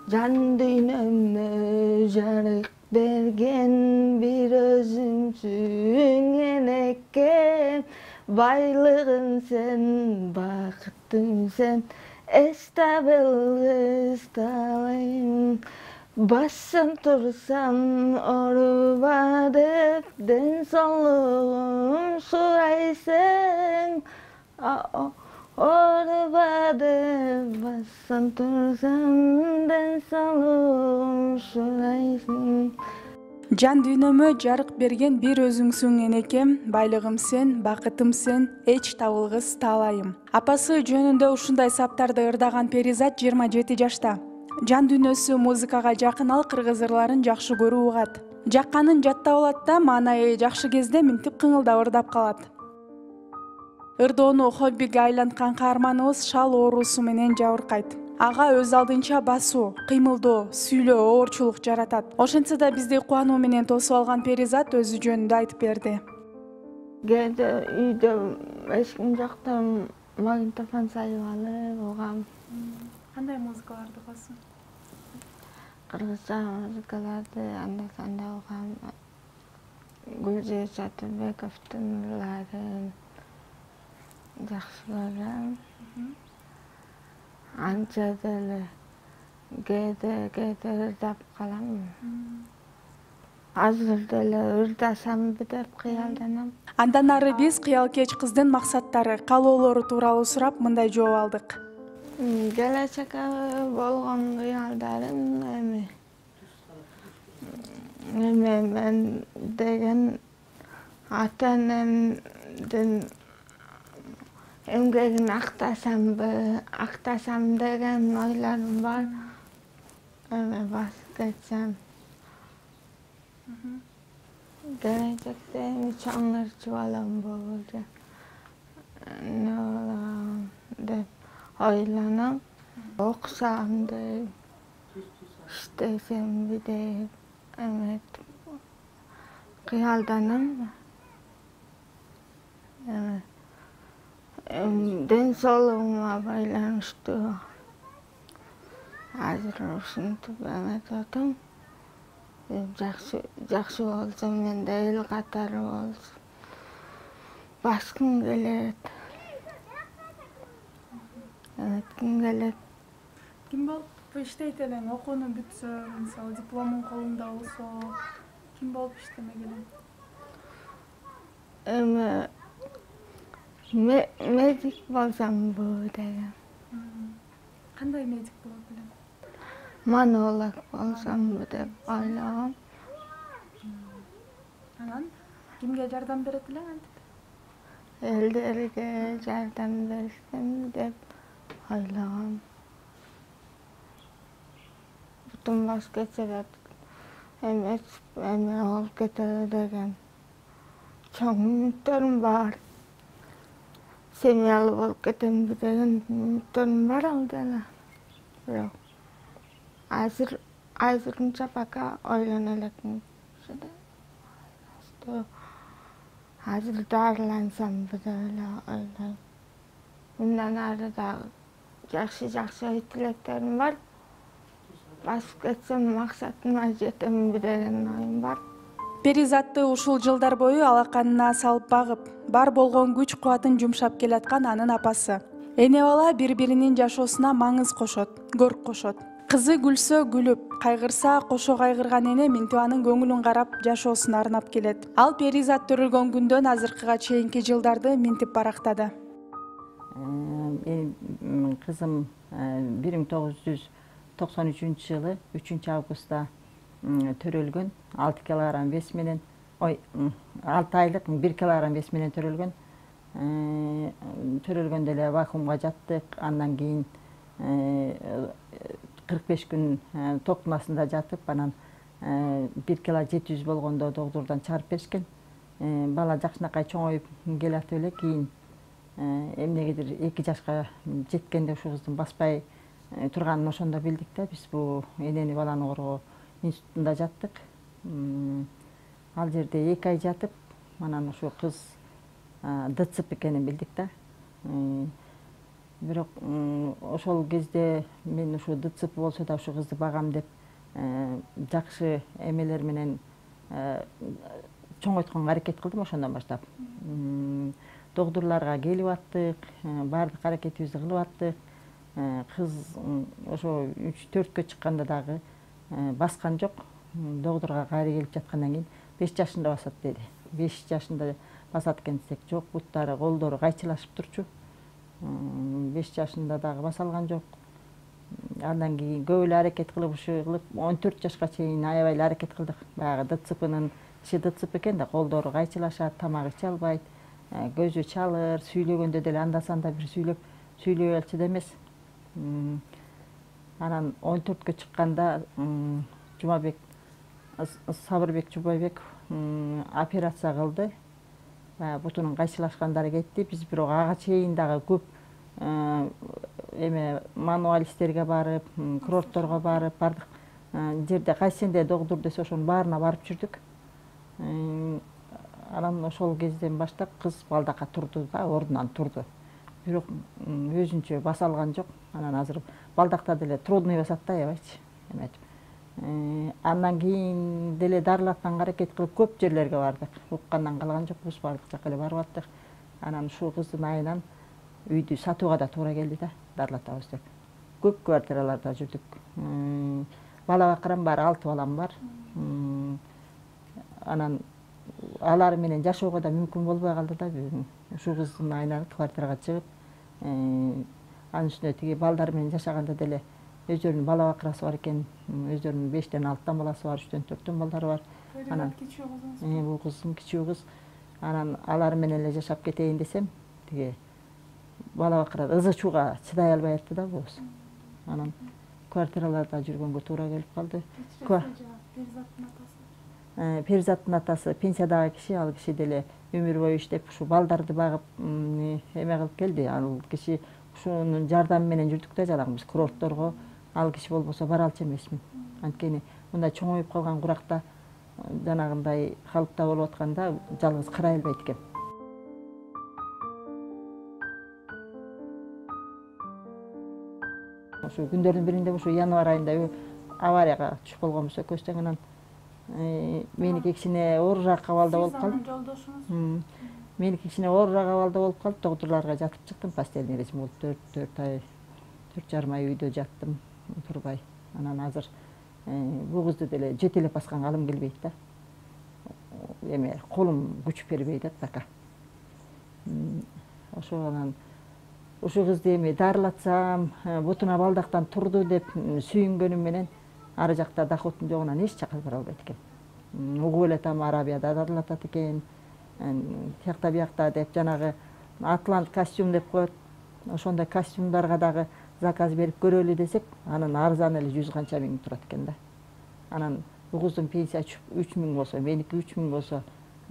Can düynömө жарык берген bir өзүңсүң энекем. Байлыгым sen, бакытым sen, эстабыл эстабайм. Бассам турсам оруба деп, ден соолугум сурайсың. Oruba деп бассам турсам, ден соолугум сурайсың. Жан дүйнөмө жарык берген бир өзүңсүң энекем, байлыгым сен, бакытым сен, эч табылгыс таалайым. Апасы жөнүндө ушундай саптарды ырдаган Перизат 27 жашта. Жан дүйнөсү музыкага жакын, ал кыргыз ырларын жакшы көрүп угат. Жакканын жаттап алат да, маанайы жакшы кезде минтип кыңылдап ырдап калат. Ырдоону хоббиге айланткан каарманыбыз шал оорусу менен жабыркайт. Ага өз алдынча басуу, кыймылдоо, сүйлөө оорчулук жаратат. Ошентсе да бизди кубануу менен тосуп алган Перизат өзү жөнүндө айтып берди. Кээде үйдө эчким жокто магнитофон салып алып угам. Кандай музыкаларды угасың? Кыргызча музыкаларды анда-санда угам. Гүлжир Сатырбековдун ырларын жакшы көрөм. Анча деле кээде ырдап калам. Азыр деле ырдасамбы деп кыялданам. Андан ары биз кыялкеч кыздын максаттары, каалоолору тууралуу сурап мындай жооп алдык. Келечекке болгон кыялдарым эми мен деген ата-энемдин эмгегин актасам деген ойлорум бар. Эми басып кетсем. Келечекте эми чоң ырчы балам болду. Не болом деп ойлоном. Окусам деп, иштесемби деп эметип кыялданам. Ден соолугума байланыштуу азыр ушинтип эметип атам. Жакшы болсо мен да эл катары болсо баскым келет. Эметким келет. Ким болуп иштейт элең? Окууну бүтсө, мисалы дипломуң колуңда болсо, ким болуп иштемек элең? Эми медик болсамбы деген. Кандай медик болот элең? Монолог болсамбы деп ойлогом. Анан кимге жардам берет элең антип? Элдерге жардам берсем деп ойлогом. Бутун баш кетсе да эмес, эми болуп кетеби деген чоң үмүттөрүм бар. Семьялуу болуп кетемби деген үмүттөрүм бар ал деле. Бирок азырынча пока ойлоно элекмин. Азыр дарылансамбы деп эле ойлойм. Мындан ары дагы жакшы ой тилектерим бар. Басып кетсем максатыма жетемби деген оюм бар. Перизатты ушул жылдар бою алаканына салып багып, бар болгон күч кубатын жумшап келаткан анын апасы. Эне бала бири-биринин жашоосуна маңыз кошот, көрк кошот. Кызы күлсө күлүп, кайгырса кошо кайгырган эне минтип анын көңүлүн карап, жашоосуна арнап келет. Ал Перизат төрөлгөн күндөн азыркыга чейинки жылдарды минтип барактады. Кызым 1993 жылы 3 августта төрөлгөн. 6 килограмм вес менен, 6 айлык 1 килограмм вес менен төрөлгөн. Төрөлгөндө эле вакуумга жаттык. Андан кийин 45 күн токтомасында жатып, анан 1 кило 700 болгондо доктурдан чыгарып беришкен. Бала жакшынакай чоңоюп келатып эле, кийин эмнегедир 2 жашка жеткенде ушу кыздын баспай турганын ошондо билдик да. Биз бул энени баланы коргоо институтунда жаттык. Ал жерде 2 ай жатып, анан ушу кыз ДЦП экенин билдик да. Бирок ошол кезде мен ушу ДЦП болсо да ушу кызды багам деп жакшы эмелер менен чоңойтконго аракет кылдым ошондон баштап. Доктурларга келип аттык, баардык аракетибизди кылып аттык. Кыз ошо 3-4кө чыкканда дагы баскан жок. Доктурга кайра келип жаткандан кийин 5 жашында басат деди. 5 жашында басат экен десек, жок, буттары, колдору кайчылашып турчу. 5 жашында дагы баса алган жок. Андан кийин көп эле аракет кылып, 14 жашка чейин аябай эле аракет кылдык. Баягы ДЦПнын иши ДЦП экен да, колдору кайчылашат, тамак иче албайт, көзү чалыр, сүйлөгөндө деле анда-санда бир сүйлөй алчу да эмес. Анан 14кө чыкканда Жумабек Сабырбек Жубайбек операция кылды. Бутунун кайчылашкандары кетти. Биз бирок ага чейин дагы көп мануалисттерге барып, курортторго барып, бардык жерде кайсенде доктур десе ошонун баарына барып жүрдүк. Анан ошол кезден баштап кыз балдакка турду да, ордунан турду. Бирок өзүнчө баса алган жок. Анан азыр балдакта деле трудный басат да, аябайчы. Андан кийин деле дарылатканга аракет кылып көп жерлерге бардык. Уккандан калган жокпуз, бардык жака эле барып аттык. Анан ушул кыздын айынан үйдү сатууга да туура келди да, дарылатабыз деп. Көп квартираларда жүрдүк. Бала бакырам бар, 6 балам бар. Анан алар менен жашоого да мүмкүн болбой калды да. Ушул кыздын айынан квартирага чыгып, анын үстүнө тиги балдар менен жашаганда деле өздөрүнүн бала бакырасы бар экен. Өздөрүнүн 5тен 6тан баласы бар, 3тен 4төн балдары бар. Анан бул кыздын кичүү кыз. Анан алар менен эле жашап кетейин десем, тиги бала бакырат ызы-чууга чыдай албай атты да бул кыз. Анан квартираларда жүргөнгө туура келип калды. Перизаттын атасы пенсиядагы киши, ал киши деле өмүр бою иштеп, ушу балдарды багып эме кылып келди. Ал киши ушунун жардамы менен жүрдүк да жалаңбыз курортторго. Ал киши болбосо бара алчу эмесмин. Анткени мындай чоңоюп калган куракта жанагындай калыпта болуп атканда жалгыз карай албайт экен. Ошо күндөрдүн биринде ушу январь айында аварияга түшүп болгонбуз экөөбүз. Анан меники кичине оорураак абалда болуп калды. Меники кичине оорураак абалда болуп калды. Доктурларга жатып чыктым, постельный режим болуп 4 ай, 4,5 ай үйдө жаттым, турбай. Анан азыр бул кызды деле жетелеп басканга алым келбейт да. Колум күч бербейт да така. Ошо анан ушу кызды дарылатсам, бутуна балдактан турду деп сүйүнгөнүм менен ары жакта доходтун жогунан эч жака бара албайт экен. Угуп эле там Арабияда дарылатат экен. Тиякта биякта деп жанагы Атлант костюм деп коет. Ошондой костюмдарга дагы заказ берип көрөлү десек, анын арзаны эле 100 канча миң турат экен да. Анан бул кыздын пенсиясы 3000 болсо, меники 3000 болсо,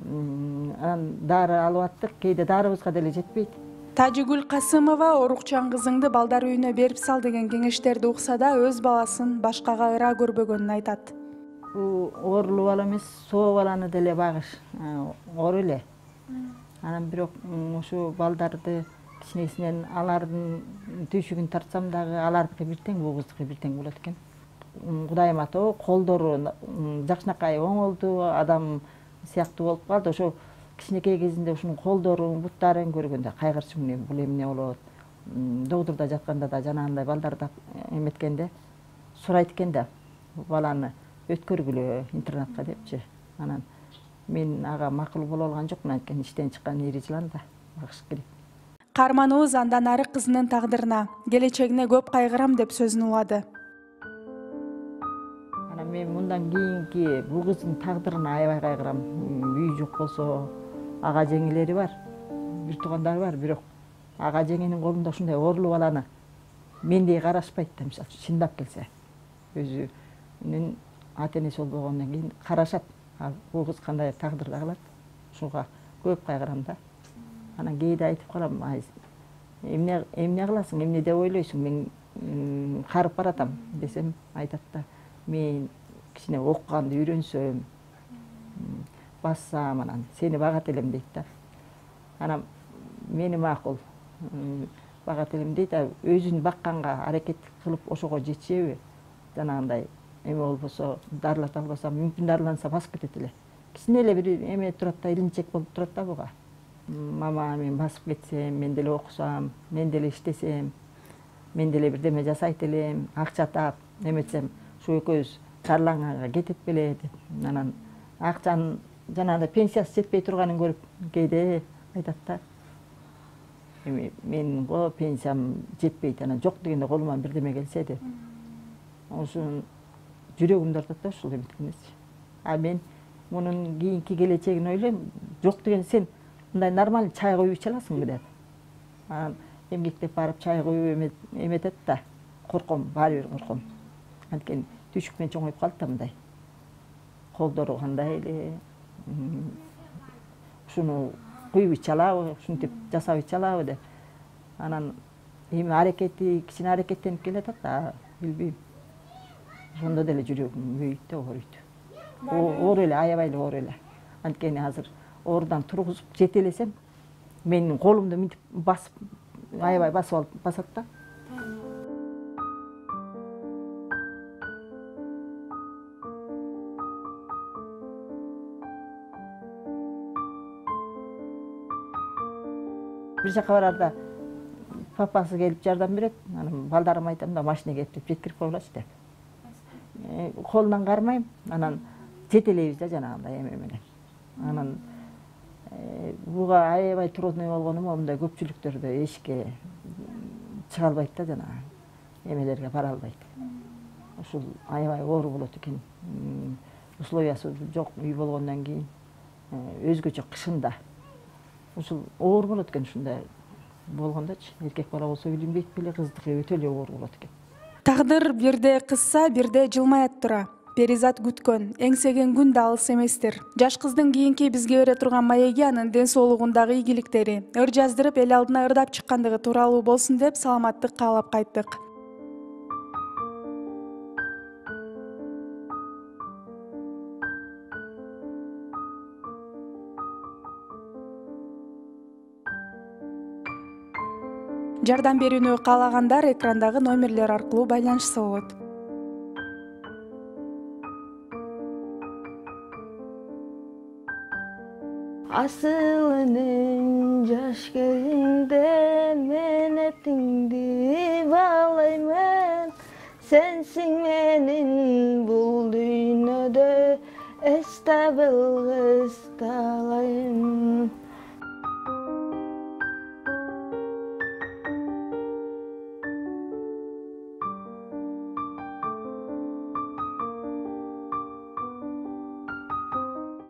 анан дары алып аттык, кээде дарыбызга деле жетпейт. Тажигүл Касымова орукчан кызыңды балдар үйүнө берип сал деген кеңештерди укса да өз баласын башкага ыраа көрбөгөнүн айтат. Бул оорулуу бала эмес, соо баланы деле багыш оор эле. Анан бирок ушу балдарды кичинесинен алардын түйшүгүн тартсам дагы алардыкы бир тең, бул кыздыкы бир тең болот экен. Кудайым атоо колдору жакшынакай оңолду, адам сыяктуу болуп калды. Ошо кичинекей кезинде ушунун колдорун, буттарын көргөндө кайгырчумун, бул эмне болот. Доктурда жатканда да жанагындай балдарды эметкенде сурайт экен да, баланы өткөргүлө интернатка депчи. Анан мен ага макул боло алган жокмун, анткени иштен чыккан ири жылан да багыш керек. Каарманыбыз андан ары кызынын тагдырына, келечегине көп кайгырам деп сөзүн улады. Анан мен мындан кийинки бул кыздын тагдырына аябай кайгырам. Үй жок болсо, ага жеңелери бар, бир туугандары бар, бирок ага жеңенин колунда ушундай оорулуу баланы мендей карашпайт да, мисалы үчүн чындап келсе. Өзүнүн ата-энеси болбогондон кийин карашат. Бул кыз кандай тагдырда калат? Ушуга көп кайгырам да. Анан кээде айтып калам, эмне кыласың, эмне деп ойлойсуң, мен карып баратам десем, айтат да, мен кичине окуганды үйрөнсөм, бассам, анан сени багат элем дейт да. Анан мени макул. багат элем дейт. Өзүн бакканга аракет кылып ошого жетишеби? Жанагындай эме болбосо, дарылата албаса, мүмкүн дарыланса басып кетет эле. Кичине эле бир эме турат да, илинчек болуп турат да буга. Мама, мен басып кетсем, мен деле окусам, мен деле иштесем, мен деле бирдеме жасайт элем, акча таап, эметсем, ушу экөөбүз дарыланганга кетет беле деп. Анан акчанын жанагындай пенсиясы жетпей турганын көрүп кээде айтат да. Менин го пенсиям жетпейт, анан жок дегенде колума бирдеме келсе деп. Ошон жүрөгүмдү артат да ушул эметкенеси. Мен мунун кийинки келечегин ойлойм. Жок деген сен мындай нормаль чай коюп иче аласың деп. Анан эмгектеп барып чай коюп эметет да. Корком, баары бир корком. Анткени түйшүк менен чоңоюп калды да мындай. Колдору кандай эле. Ушуну куюп иче алабы, ушинтип жасап иче алабы деп. Анан эми аракети, кичине аракеттенип келатат да, билбейм. Ошондо деле жүрөгүм өйүйт да, ооруйт. Оор эле, аябай эле оор эле. Анткени азыр оорудан тургузуп жетелесем, менин колумду мынтип басып, аябай басып алып басат да. Бир жака барарда папасы келип жардам берет. Анан балдарыма айтам да, машина келип деп жеткирип койгулачы деп. Колунан кармайм, анан жетелейбиз да жанагындай эме менен. Анан буга аябай трудный болгону момундай көпчүлүктөрдө эшикке чыга албайт да, жанагы эмелерге бара албайт. Ушул аябай оор болот экен. Условиясы жок үй болгондон кийин өзгөчө кышында. Ушул оор болот экен ушундай болгондочу. Эркек бала болсо билинбейт беле, кыздыкы өтө эле оор болот экен. Тагдыр бирде кызса, бирде жылмаят тура. Перизат күткөн, эңсеген күн да алыс эместир. Жаш кыздын кийинки бизге бере турган маеги анын ден соолугундагы ийгиликтери, ыр жаздырып эл алдына ырдап чыккандыгы тууралуу болсун деп саламаттык каалап кайттык. Жардам берүүнү каалагандар экрандагы номерлер аркылуу байланышса болот. Asılının yaş gözünde menetindi bağlayman. Sensin benim bul dünyada estabil kız dalayım.